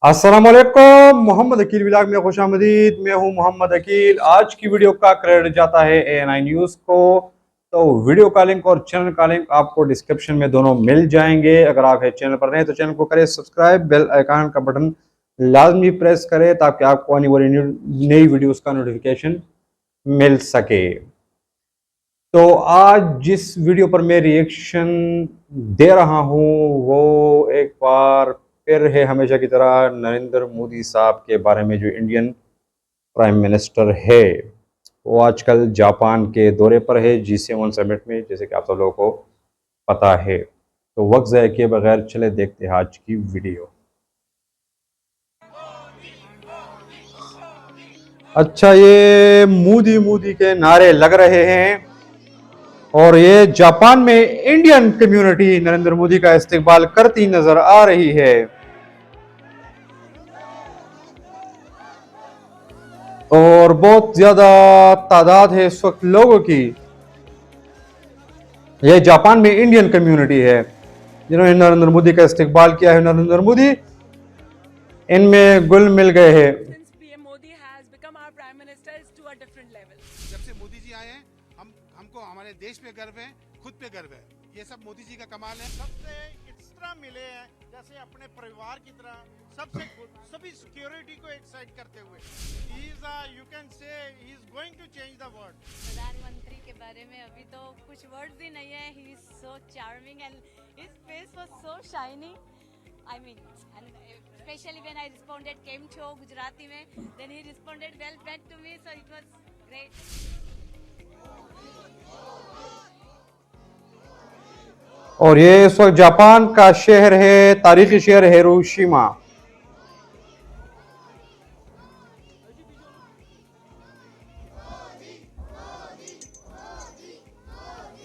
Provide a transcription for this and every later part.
अस्सलाम वालेकुम। मोहम्मद अकील व्लॉग में खुश आमदीद। मैं हूं मोहम्मद अकील। आज की वीडियो का क्रेडिट जाता है ANI न्यूज़ को। तो वीडियो का लिंक और चैनल का लिंक आपको डिस्क्रिप्शन में दोनों मिल जाएंगे। अगर आप चैनल पर नए तो चैनल को करें सब्सक्राइब, बेल आइकन का बटन लाजमी प्रेस करें ताकि आपको आने वाली नई वीडियोस का नोटिफिकेशन मिल सके। तो आज जिस वीडियो पर मैं रिएक्शन दे रहा हूं वो एक बार फिर है हमेशा की तरह नरेंद्र मोदी साहब के बारे में, जो इंडियन प्राइम मिनिस्टर है। वो आजकल जापान के दौरे पर है G7 समिट में, जैसे कि आप सब लोगों को पता है। तो वक्त ज़ाया किए बगैर चले देखते हैं आज की वीडियो। अच्छा, ये मोदी मोदी के नारे लग रहे हैं और ये जापान में इंडियन कम्युनिटी नरेंद्र मोदी का इस्तेमाल करती नजर आ रही है। और बहुत ज्यादा तादाद है इस वक्त लोगों की। यह जापान में इंडियन कम्युनिटी है जिन्होंने नरेंद्र मोदी का इस्तेमाल किया है। नरेंद्र मोदी इनमें गुल मिल गए हैं। जब से मोदी जी आए हैं हमको हमारे देश पे गर्व है, खुद पे गर्व है। ये सब मोदी जी का कमाल है। सबसे इस तरह मिले हैं जैसे अपने परिवार की तरह, सबसे सभी सिक्योरिटी को एक्साइट करते हुए। You can say he is going to change the world. प्रधानमंत्री के बारे में अभी तो कुछ वर्ड्स ही नहीं है। He is so charming and his face was so shiny. I mean, especially when I responded came to Gujarati में, then he responded well back to me, so it was great. और ये इस वक्त Japan का शहर है, तारीखी शहर हिरोशिमा।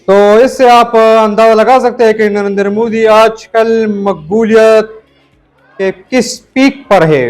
तो इससे आप अंदाजा लगा सकते हैं कि नरेंद्र मोदी आजकल मकबूलियत के किस पीक पर है।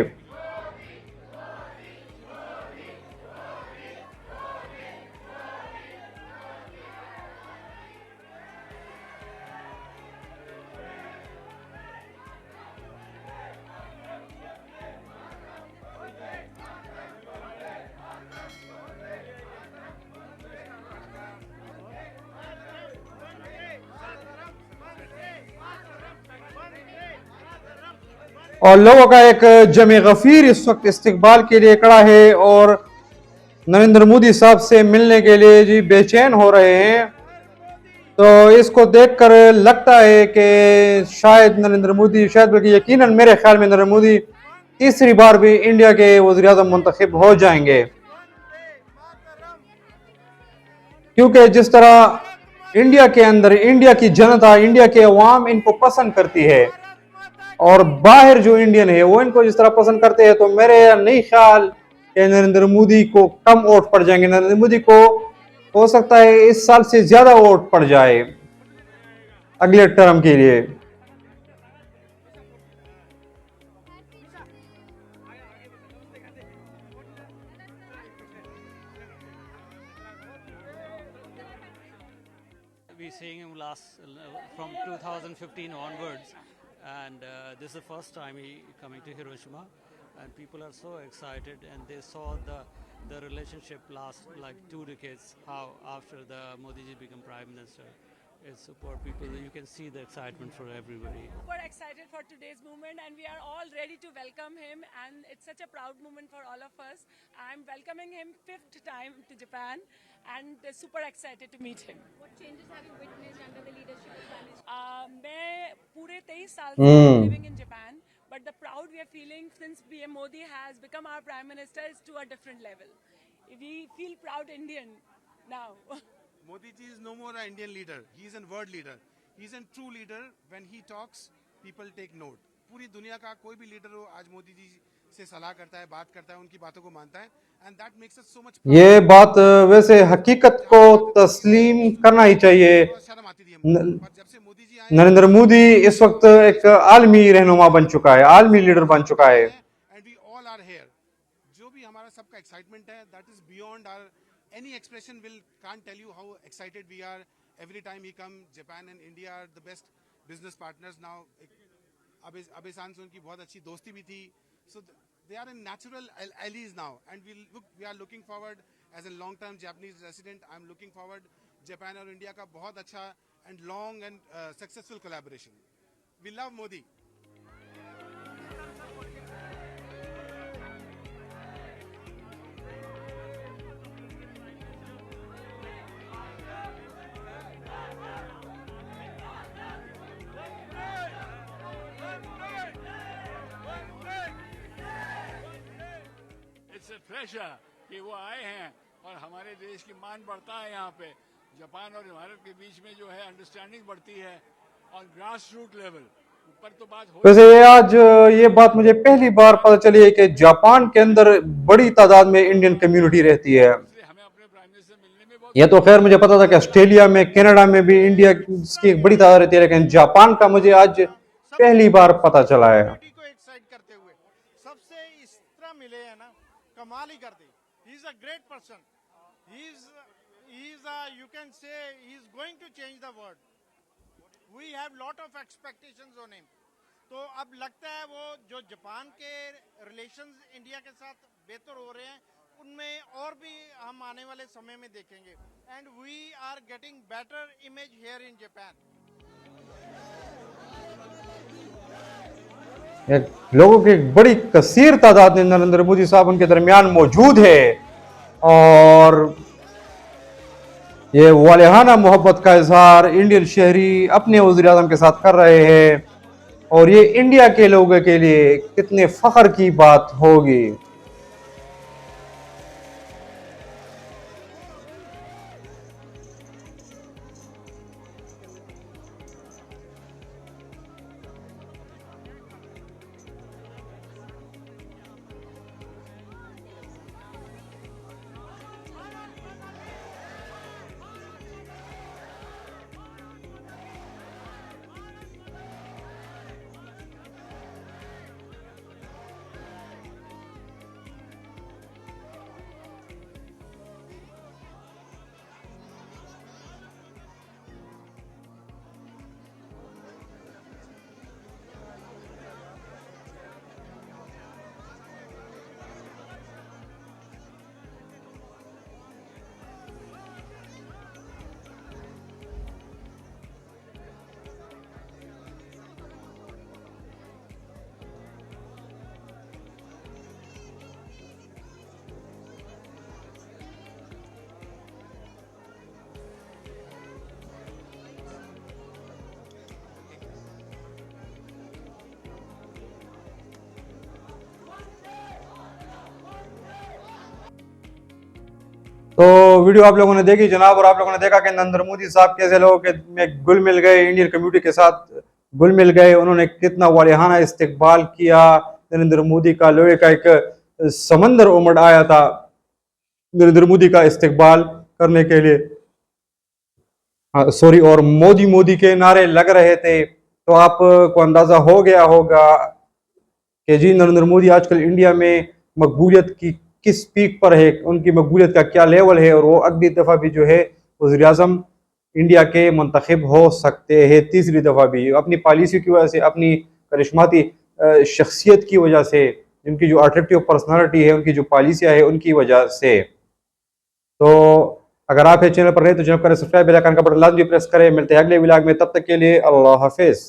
और लोगों का एक जमे गफीर इस वक्त इस्तकबाल के लिए खड़ा है और नरेंद्र मोदी साहब से मिलने के लिए जी बेचैन हो रहे हैं। तो इसको देखकर लगता है कि शायद नरेंद्र मोदी, शायद बल्कि यकीनन मेरे ख्याल में नरेंद्र मोदी तीसरी बार भी इंडिया के वज़ीर आज़म मुंतखब हो जाएंगे। क्योंकि जिस तरह इंडिया के अंदर इंडिया की जनता, इंडिया के अवाम इनको पसंद करती है और बाहर जो इंडियन है वो इनको जिस तरह पसंद करते हैं, तो मेरे नहीं ख्याल कि नरेंद्र मोदी को कम वोट पड़ जाएंगे। नरेंद्र मोदी को हो सकता है इस साल से ज्यादा वोट पड़ जाए अगले टर्म के लिए। We seeing him from 2015 onwards, and this is the first time he coming to Hiroshima, and people are so excited, and they saw the relationship last like 2 decades. How after the Modi ji become prime minister, it's support people. You can see the excitement for everybody. Super excited for today's movement, and we are all ready to welcome him, and it's such a proud moment for all of us. I'm welcoming him 5th time to Japan and super excited to meet him. What changes have you witnessed under the leadership of Prime Minister? मैं पूरे 23 साल से living in Japan, but the proud we are feeling since PM Modi has become our prime minister is to a different level. We feel proud Indian now. Modi ji is no more an Indian leader. He is a world leader. He is a true leader. When he talks, people take note. पूरी दुनिया का कोई भी leader हो आज मोदी जी से सलाह करता है, बात करता है, उनकी बातों को मानता है, and that makes us so much proud. ये बात वैसे हकीकत को तस्लीम करना ही चाहिए। बहुत शर्म आती थी हमको, पर जब से मोदी जी आए नरेंद्र मोदी इस वक्त एक आलमी रहनुमा बन चुका है, आलमी लीडर बन चुका है। and we all are here. जो भी हमारा सबका एक्साइटमेंट है, that is beyond our any expression can't tell you how excited we are every time he come. Japan and India are the best business partners now. अबे सान से उनकी बहुत अच्छी दोस्ती भी थी, So they are in natural allies now, and we are looking forward as a long-term Japanese resident. I'm looking forward Japan और India का बहुत अच्छा and long and successful collaboration. We love Modi. It's a pressure कि वो आए हैं और हमारे देश की मान बढ़ता है यहाँ पे जापान और भारत के बीच में जो है अंडरस्टैंडिंग बढ़ती है ऑन ग्रास रूट लेवल ऊपर तो बात हो वैसे आज ये बात मुझे पहली बार पता चली है कि जापान के अंदर बड़ी तादाद में इंडियन कम्युनिटी रहती है। इसलिए हमें अपने प्राइम मिनिस्टर से मिलने में बहुत ये तो खैर मुझे पता था कि ऑस्ट्रेलिया में कनाडा में भी इंडिया की एक बड़ी तादाद रहती है, लेकिन जापान का मुझे आज पहली बार पता चला है। Community को एक्साइट करते हुए सबसे इस तरह मिले हैं ना, कमाल ही कर दी। He is a great person, he is you can say he is going to change the world. We have lot of expectations on him. तो अब लगता है वो जो जापान के रिलेशंस इंडिया के साथ बेहतर हो रहे हैं, उनमें और भी हम आने वाले समय में देखेंगे। And we are getting better image here in Japan. लोगों की एक बड़ी कसीर तादाद में नरेंद्र मोदी साहब उनके दरमियान मौजूद है और ये वालिहाना मोहब्बत का इजहार इंडियन शहरी अपने वज़ीर आज़म के साथ कर रहे हैं और ये इंडिया के लोगों के लिए कितने फख्र की बात होगी। तो वीडियो आप लोगों ने देखी जनाब, और आप लोगों ने देखा कि नरेंद्र मोदी साहब कैसे लोगों के में घुल मिल गए, इंडियन कम्युनिटी के साथ घुल मिल गए। उन्होंने कितना वालिहाना इस्तकबाल किया। नरेंद्र मोदी का लोहे का एक समंदर उमड़ आया था नरेंद्र मोदी का इस्तकबाल करने के लिए, सॉरी, और मोदी मोदी के नारे लग रहे थे। तो आपको अंदाजा हो गया होगा कि जी नरेंद्र मोदी आजकल इंडिया में मकबूलियत की किस पीक पर है, उनकी मकबूलियत का क्या लेवल है, और वो अगली दफ़ा भी जो है वज़ीर आज़म इंडिया के मुंतखब हो सकते हैं, तीसरी दफ़ा भी, अपनी पॉलिसी की वजह से, अपनी करिश्माती शख्सियत की वजह से, जिनकी जो अट्रैक्टिव पर्सनालिटी है, उनकी जो पॉलिसियाँ है, उनकी वजह से। तो अगर आप चैनल पर रहे तो चैनल करें सब्सक्राइब, बेल आइकन का बटन लाजमी प्रेस करें। मिलते हैं अगले व्लॉग में, तब तक के लिए अल्लाह हाफिज़।